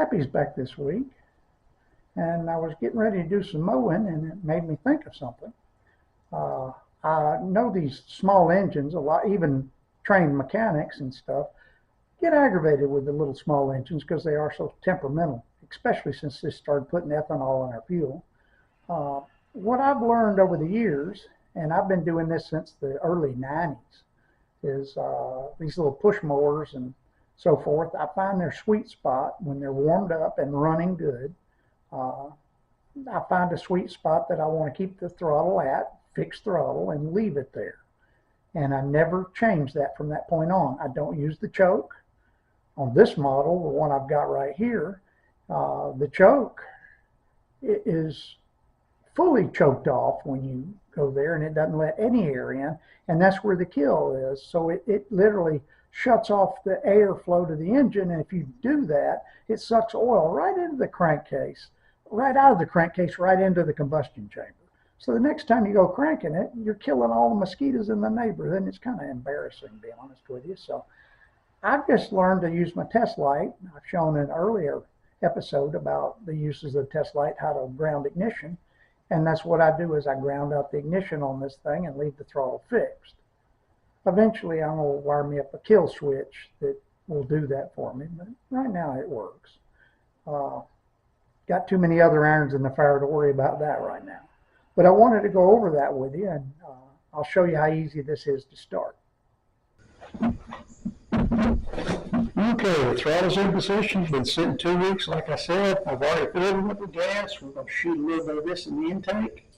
Pappy's back this week, and I was getting ready to do some mowing, and it made me think of something. I know these small engines, a lot, even trained mechanics and stuff, get aggravated with the little small engines because they are so temperamental, especially since they started putting ethanol in our fuel. What I've learned over the years, and I've been doing this since the early 90s, is these little push mowers and so forth. I find their sweet spot when they're warmed up and running good. I find a sweet spot that I want to keep the throttle at, fixed throttle, and leave it there. And I never change that from that point on. I don't use the choke. On this model, the one I've got right here, the choke is fully choked off when you go there, and it doesn't let any air in, and that's where the kill is. So it literally shuts off the airflow to the engine, and if you do that, it sucks oil right into the crankcase, right out of the crankcase, right into the combustion chamber. So the next time you go cranking it, you're killing all the mosquitoes in the neighborhood, and it's kind of embarrassing, to be honest with you. So I've just learned to use my test light. I've shown an earlier episode about the uses of the test light, how to ground ignition. And that's what I do, is I ground out the ignition on this thing and leave the throttle fixed. Eventually, I'm going to wire me up a kill switch that will do that for me, but right now it works. Got too many other irons in the fire to worry about that right now. But I wanted to go over that with you, and I'll show you how easy this is to start. Okay, the throttle's in position. It's been sitting 2 weeks, like I said. I've already filled it with the gas. We're going to shoot a little bit of this in the intake.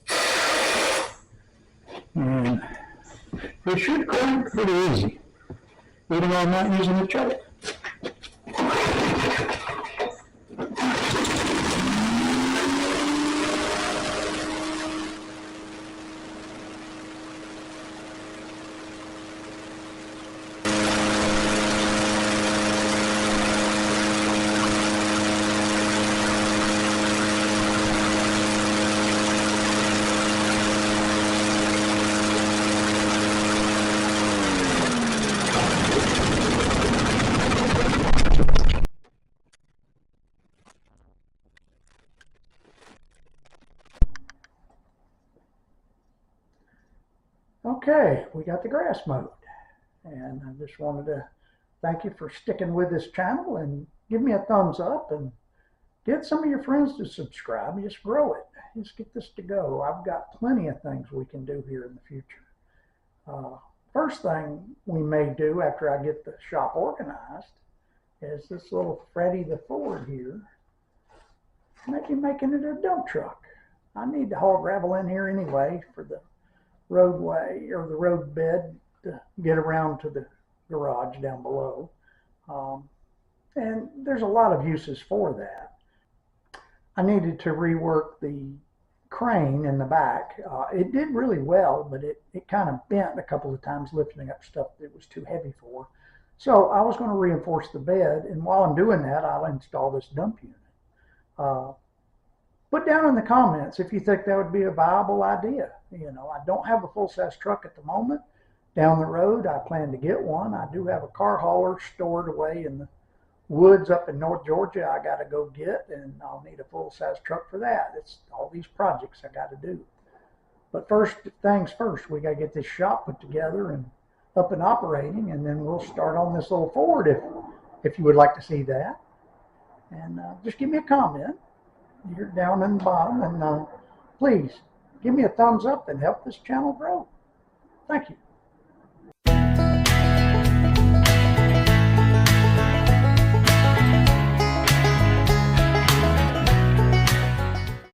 And it should crank pretty easy, even though I'm not using the choke. Okay, we got the grass mowed, and I just wanted to thank you for sticking with this channel and give me a thumbs up and get some of your friends to subscribe. Just grow it. Just get this to go. I've got plenty of things we can do here in the future. First thing we may do after I get the shop organized is this little Freddy the Ford here. Maybe making it a dump truck. I need to haul gravel in here anyway for the roadway or the road bed to get around to the garage down below. And there's a lot of uses for that. I needed to rework the crane in the back. It did really well, but it kind of bent a couple of times lifting up stuff that was too heavy for. So I was going to reinforce the bed, and while I'm doing that, I'll install this dump unit. Put down in the comments if you think that would be a viable idea. You know, I don't have a full-size truck at the moment. Down the road, I plan to get one. I do have a car hauler stored away in the woods up in North Georgia I got to go get, and I'll need a full-size truck for that. It's all these projects I got to do. But first things first, we got to get this shop put together and up and operating, and then we'll start on this little Ford if you would like to see that. And just give me a comment. You're down in the bottom, and please give me a thumbs up and help this channel grow. Thank you.